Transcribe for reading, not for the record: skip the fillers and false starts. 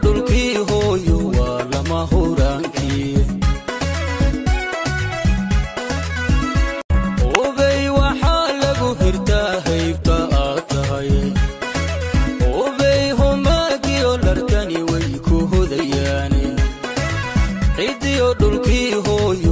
dhulkii hooyo waa lama huraankii ubay waxaa lagu hirtaa haybta aad tahay ubay homaagiyo dharkani way ku hodayaane cidiyo dhulkii hooyo